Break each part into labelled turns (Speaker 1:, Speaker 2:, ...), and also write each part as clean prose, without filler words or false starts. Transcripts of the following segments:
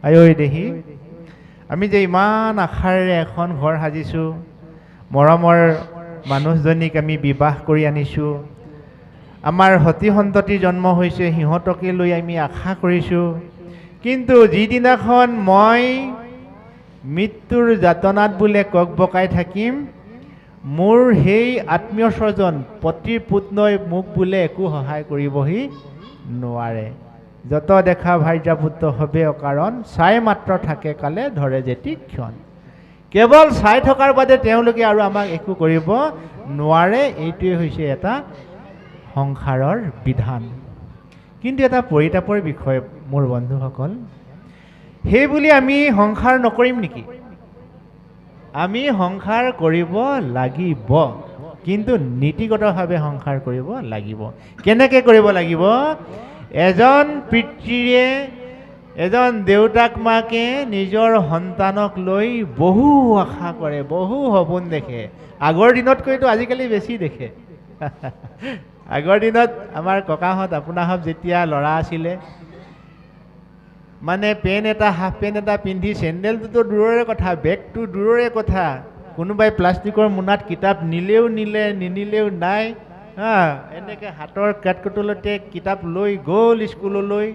Speaker 1: আয়ৈ দেহি আমি যে ইমান আশাৰে এখন ঘৰ সাজিছোঁ, মৰমৰ মানুহজনীক আমি বিবাহ কৰি আনিছোঁ, আমাৰ সতি সন্ততি জন্ম হৈছে, সিহঁতকে লৈ আমি আশা কৰিছোঁ, কিন্তু যিদিনাখন মই মৃত্যুৰ যাতনাত বোলে ককবকাই থাকিম, মোৰ সেই আত্মীয় স্বজন পতিৰ পুত্ৰই মোক বোলে একো সহায় কৰিবহি নোৱাৰে। যত দেখা ভাৰ্যা পুত্ৰ হবে অকাৰণ, চাই মাত্ৰ থাকে কালে ধৰে যেতি ক্ষণ। কেৱল চাই থকাৰ বাদে তেওঁলোকে আৰু আমাক একো কৰিব নোৱাৰে। এইটোৱে হৈছে এটা সংসাৰৰ বিধান। কিন্তু এটা পৰিতাপৰ বিষয় মোৰ বন্ধুসকল, সেই বুলি আমি সংসাৰ নকৰিম নেকি? আমি সংসাৰ কৰিব লাগিব, কিন্তু নীতিগতভাৱে সংসাৰ কৰিব লাগিব। কেনেকৈ কৰিব লাগিব? এজন পিতৃয়ে, এজন দেউতাক মাকে নিজৰ সন্তানক লৈ বহু আশা কৰে, বহু সপোন দেখে। আগৰ দিনতকৈতো আজিকালি বেছি দেখে। আগৰ দিনত আমাৰ ককাহঁত আপোনাহঁত যেতিয়া ল'ৰা আছিলে, মানে পেণ্ট এটা, হাফ পেণ্ট এটা পিন্ধি, চেণ্ডেলটোতো দূৰৰে কথা, বেগটো দূৰৰে কথা, কোনোবাই প্লাষ্টিকৰ মোনাত কিতাপ নিলেও নিলে, নিনিলেও নাই, এনেকৈ হাতৰ কেটকটলতে কিতাপ লৈ গ'ল স্কুললৈ।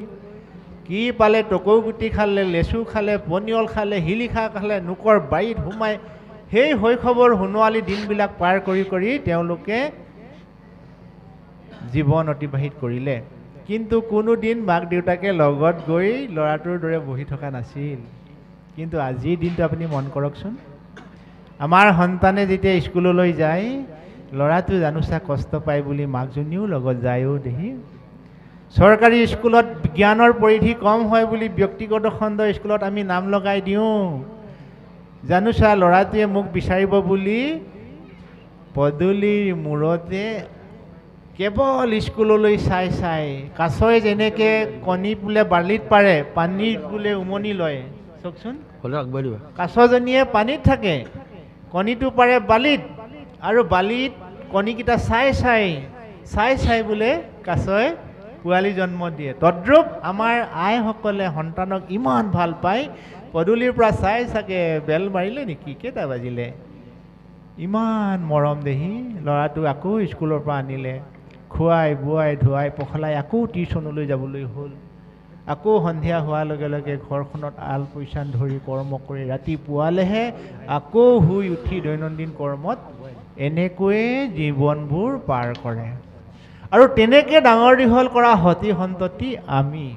Speaker 1: কি পালে? টকৌ গুটি খালে, লেচু খালে, পনিয়ল খালে, শিলিখা খালে, নোকৰ বাৰীত সোমাই সেই শৈশৱৰ সোণোৱালী দিনবিলাক পাৰ কৰি কৰি তেওঁলোকে জীৱন অতিবাহিত কৰিলে। কিন্তু কোনোদিন মাক দেউতাকে লগত গৈ ল'ৰাটোৰ দৰে বহি থকা নাছিল। কিন্তু আজিৰ দিনটো আপুনি মন কৰকচোন, আমাৰ সন্তানে যেতিয়া স্কুললৈ যায়, ল'ৰাটো জানোচা কষ্ট পায় বুলি মাকজনীও লগত যায়ও দেহি। চৰকাৰী স্কুলত জ্ঞানৰ পৰিধি কম হয় বুলি ব্যক্তিগত খণ্ডৰ স্কুলত আমি নাম লগাই দিওঁ। জানোচা ল'ৰাটোৱে মোক বিচাৰিব বুলি পদূলিৰ মূৰতে কেৱল স্কুললৈ চাই চাই, কাছই যেনেকৈ কণী বোলে বালিত পাৰে, পানীত বোলে উমনি লয়, চাওকচোন, কাছজনীয়ে পানীত থাকে, কণীটো পাৰে বালিত, আৰু বালিত কণীকেইটা চাই চাই চাই চাই বোলে কাছই পোৱালি জন্ম দিয়ে। তদ্ৰূপ আমাৰ আইসকলে সন্তানক ইমান ভাল পায়, পদূলিৰ পৰা চাই চাগে বেল মাৰিলে নেকি, কেইটা বাজিলে, ইমান মৰম দেহি। ল'ৰাটো আকৌ স্কুলৰ পৰা আনিলে, খুৱাই বোৱাই ধুৱাই পখলাই আকৌ টিউশ্যনলৈ যাবলৈ হ'ল। আকৌ সন্ধিয়া হোৱাৰ লগে লগে ঘৰখনত আল পৈচান ধৰি কৰ্ম কৰি ৰাতিপুৱালেহে আকৌ শুই উঠি দৈনন্দিন কৰ্মত এনেকৈয়ে জীৱনবোৰ পাৰ কৰে। আৰু তেনেকৈ ডাঙৰ দীঘল কৰা সতি সন্ততি আমি।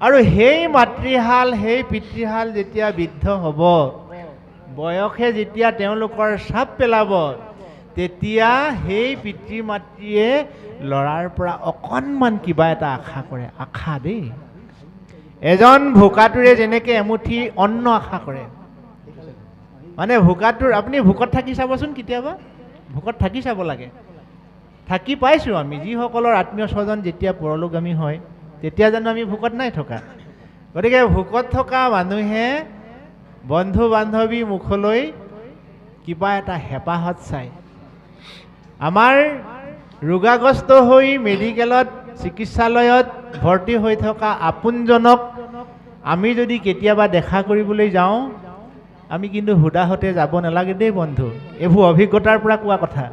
Speaker 1: আৰু সেই মাতৃহাল, সেই পিতৃহাল যেতিয়া বৃদ্ধ হ'ব, বয়সে যেতিয়া তেওঁলোকৰ চাপ পেলাব, তেতিয়া সেই পিতৃ মাতৃয়ে ল'ৰাৰ পৰা অকণমান কিবা এটা আশা কৰে। আশা দেই, এজন ভোকাতুৰে যেনেকৈ এমুঠি অন্ন আশা কৰে, মানে ভোকাতুৰ, আপুনি ভোকত থাকি চাবচোন, কেতিয়াবা ভোকত থাকি চাব লাগে। থাকি পাইছোঁ আমি, যিসকলৰ আত্মীয় স্বজন যেতিয়া পৰলোকগামী হয়, তেতিয়া জানো আমি ভোকত নাই থকা? গতিকে ভোকত থকা মানুহে বন্ধু বান্ধৱী মুখলৈ কিবা এটা হেঁপাহত চায়। আমাৰ ৰোগাগ্ৰস্ত হৈ মেডিকেলত, চিকিৎসালয়ত ভৰ্তি হৈ থকা আপোনজনক আমি যদি কেতিয়াবা দেখা কৰিবলৈ যাওঁ, আমি কিন্তু সুদাহতে যাব নালাগে দেই বন্ধু, এইবোৰ অভিজ্ঞতাৰ পৰা কোৱা কথা।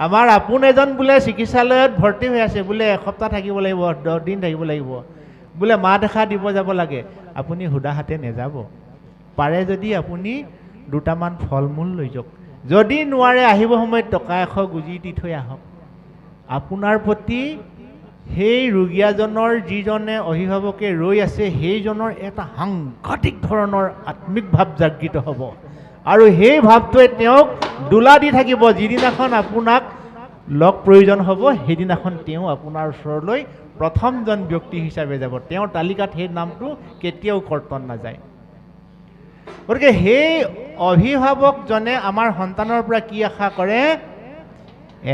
Speaker 1: আমাৰ আপোন এজন বোলে চিকিৎসালয়ত ভৰ্তি হৈ আছে, বোলে এসপ্তাহ থাকিব লাগিব, 10 দিন থাকিব লাগিব, বোলে মাত এষাৰ দিব যাব লাগে, আপুনি সুদাহাতে নেযাব। পাৰে যদি আপুনি দুটামান ফল মূল লৈ যাওক, যদি নোৱাৰে আহিব সময়ত টকা 100 গুজি দি থৈ আহক। আপোনাৰ প্ৰতি সেই ৰোগীয়াজনৰ, যিজনে অভিভাৱকে ৰৈ আছে, সেইজনৰ এটা সাংঘাতিক ধৰণৰ আত্মিক ভাৱ জাগৃত হ'ব, আৰু সেই ভাৱটোৱে তেওঁক দোলা দি থাকিব। যিদিনাখন আপোনাক লগ প্ৰয়োজন হ'ব, সেইদিনাখন তেওঁ আপোনাৰ ওচৰলৈ প্ৰথমজন ব্যক্তি হিচাপে যাব, তেওঁৰ তালিকাত সেই নামটো কেতিয়াও কৰ্তন নাযায়। গতিকে সেই অভিভাৱকজনে আমাৰ সন্তানৰ পৰা কি আশা কৰে?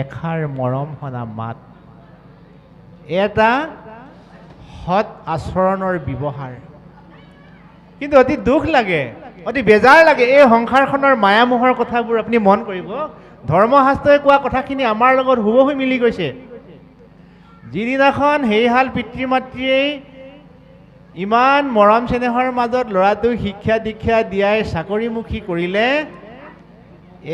Speaker 1: এষাৰ মৰম সনা মাত, এটা সৎ আচৰণৰ ব্যৱহাৰ। কিন্তু অতি দুখ লাগে, অতি বেজাৰ লাগে, এই সংসাৰখনৰ মায়ামোহৰ কথাবোৰ আপুনি মন কৰিব। ধৰ্মশাস্ত্ৰই কোৱা কথাখিনি আমাৰ লগত হুবহু মিলি গৈছে। যিদিনাখন সেইহাল পিতৃ মাতৃয়ে ইমান মৰম চেনেহৰ মাজত ল'ৰাটোক শিক্ষা দীক্ষা দিয়াই চাকৰিমুখী কৰিলে।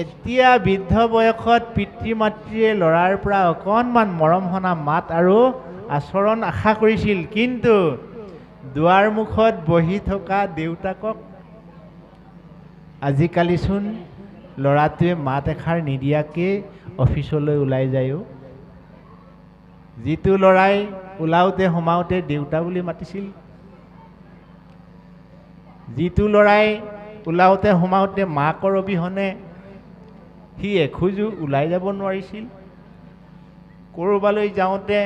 Speaker 1: এতিয়া বৃদ্ধ বয়সত পিতৃ মাতৃয়ে ল'ৰাৰ পৰা অকণমান মৰম সনা মাত আৰু আচৰণ আশা কৰিছিল, কিন্তু দুৱাৰ মুখত বহি থকা দেউতাকক আজিকালিচোন ল'ৰাটোৱে মাত এষাৰ নিদিয়াকৈ অফিচলৈ ওলাই যায়ও। যিটো ল'ৰাই ওলাওঁতে সোমাওঁতে দেউতা বুলি মাতিছিল, যিটো ল'ৰাই ওলাওঁতে সোমাওঁতে মাকৰ অবিহনে সি এখোজো ওলাই যাব নোৱাৰিছিল। ক'ৰবালৈ যাওঁতে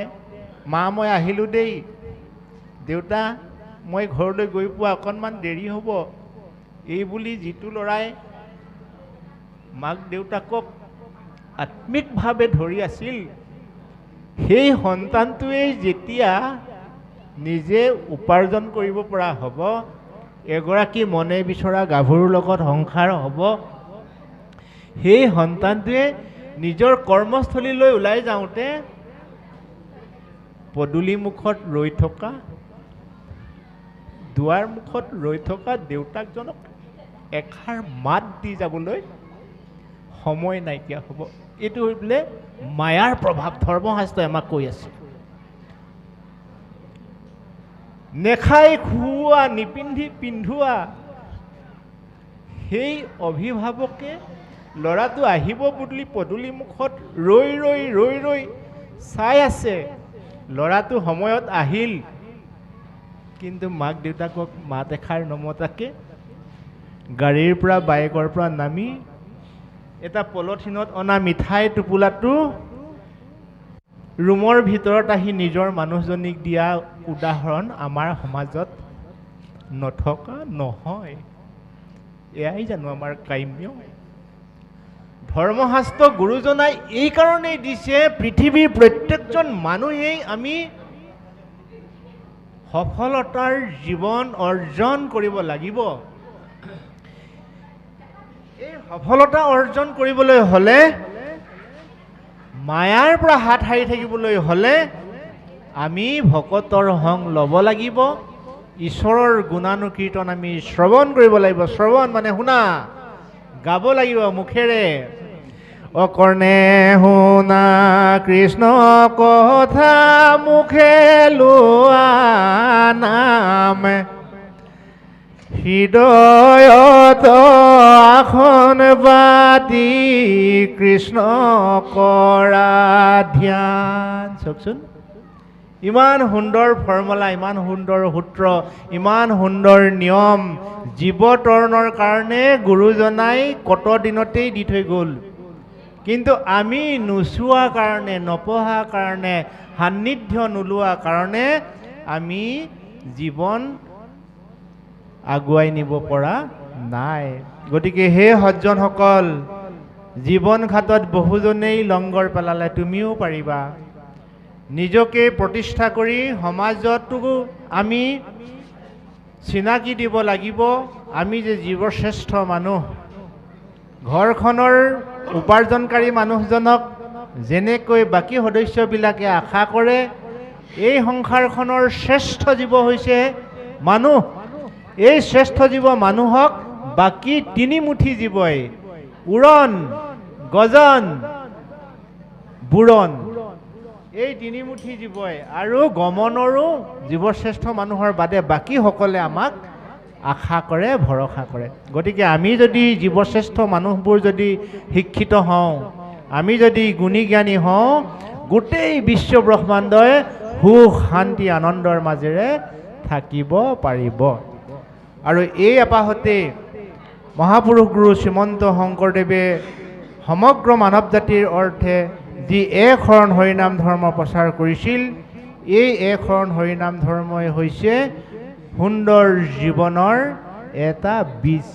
Speaker 1: মা মই আহিলোঁ দেই, দেউতা মই ঘৰলৈ গৈ পোৱা অকণমান দেৰি হ'ব, এই বুলি যিটো ল'ৰাই মাক দেউতাকক আত্মিকভাৱে ধৰি আছিল, সেই সন্তানটোৱে যেতিয়া নিজে উপাৰ্জন কৰিব পৰা হ'ব, এগৰাকী মনে বিচৰা গাভৰুৰ লগত সংসাৰ হ'ব, সেই সন্তানটোৱে নিজৰ কৰ্মস্থলীলৈ ওলাই যাওঁতে পদূলি মুখত ৰৈ থকা, দুৱাৰ মুখত ৰৈ থকা দেউতাকজনক এষাৰ মাত দি যাবলৈ সময় নাইকিয়া হ'ব। এইটো বোলে মায়াৰ প্ৰভাৱ, ধৰ্মশাস্ত্ৰই আমাক কৈ আছে। নেখাই খুওৱা, নিপিন্ধি পিন্ধোৱা সেই অভিভাৱকে ল'ৰাটো আহিব বুলি পদূলি মুখত ৰৈ ৰৈ ৰৈ ৰৈ চাই আছে। ল'ৰাটো সময়ত আহিল, কিন্তু মাক দেউতাকক মাত এষাৰ নমতাকে গাড়ীৰ পৰা বাইকৰ পৰা নামি এটা পলিথিনত অনা মিঠাই টোপোলাটো ৰুমৰ ভিতৰত আহি নিজৰ মানুহজনীক দিয়া উদাহৰণ আমাৰ সমাজত নথকা নহয়। এয়াই জানো আমাৰ কাম্য? ধৰ্মশাস্ত্ৰ গুৰুজনাই এই কাৰণেই দিছে, পৃথিৱীৰ প্ৰত্যেকজন মানুহেই আমি সফলতাৰ জীৱন অৰ্জন কৰিব লাগিব। এই সফলতা অৰ্জন কৰিবলৈ হ'লে, মায়াৰ পৰা হাত সাৰি থাকিবলৈ হ'লে আমি ভকতৰ সংগ ল'ব লাগিব। ঈশ্বৰৰ গুণানুকীৰ্তন আমি শ্ৰৱণ কৰিব লাগিব। শ্ৰৱণ মানে শুনা, গাব লাগিব মুখেৰে। অকৰ্ণে শুনা কৃষ্ণ কথা, মুখে লোৱা নাম, হৃদয়ত আসন পাতি কৃষ্ণ কৰা ধ্যান। চাওকচোন, ইমান সুন্দৰ ফৰ্মুলা, ইমান সুন্দৰ সূত্ৰ, ইমান সুন্দৰ নিয়ম জীৱতৰণৰ কাৰণে গুৰুজনাই কত দিনতেই দি থৈ গ'ল। কিন্তু আমি নোচোৱা কাৰণে, নপঢ়া কাৰণে, সান্নিধ্য নোলোৱা কাৰণে আমি জীৱন আগুৱাই নিব পৰা নাই। গতিকে হে সজ্জনসকল, জীৱন ঘাটত বহুজনেই লংগৰ পেলালে, তুমিও পাৰিবা। নিজকে প্ৰতিষ্ঠা কৰি সমাজতো আমি চিনাকি দিব লাগিব, আমি যে জীৱশ্ৰেষ্ঠ মানুহ। ঘৰখনৰ উপাৰ্জনকাৰী মানুহজনক যেনেকৈ বাকী সদস্যবিলাকে আশা কৰে, এই সংসাৰখনৰ শ্ৰেষ্ঠ জীৱ হৈছে মানুহ। এই শ্ৰেষ্ঠ জীৱ মানুহক বাকী তিনিমুঠি জীৱই উৰণ, গজন, বুৰণ, এই তিনিমুঠি জীৱই আৰু গমনৰো জীৱশ্ৰেষ্ঠ মানুহৰ বাদে বাকীসকলে আমাক আশা কৰে, ভৰসা কৰে। গতিকে আমি যদি জীৱশ্ৰেষ্ঠ মানুহবোৰ যদি শিক্ষিত হওঁ, আমি যদি গুণী জ্ঞানী হওঁ, গোটেই বিশ্ব ব্ৰহ্মাণ্ডই সুখ শান্তি আনন্দৰ মাজেৰে থাকিব পাৰিব। আৰু এই আপাহতে মহাপুৰুষ গুৰু শ্ৰীমন্ত শংকৰদেৱে সমগ্ৰ মানৱ জাতিৰ অৰ্থে যি এক শৰণ হৰিনাম ধৰ্ম প্ৰচাৰ কৰিছিল, এই এক শৰণ হৰিনাম ধৰ্মই হৈছে সুন্দৰ জীৱনৰ এটা বীজ।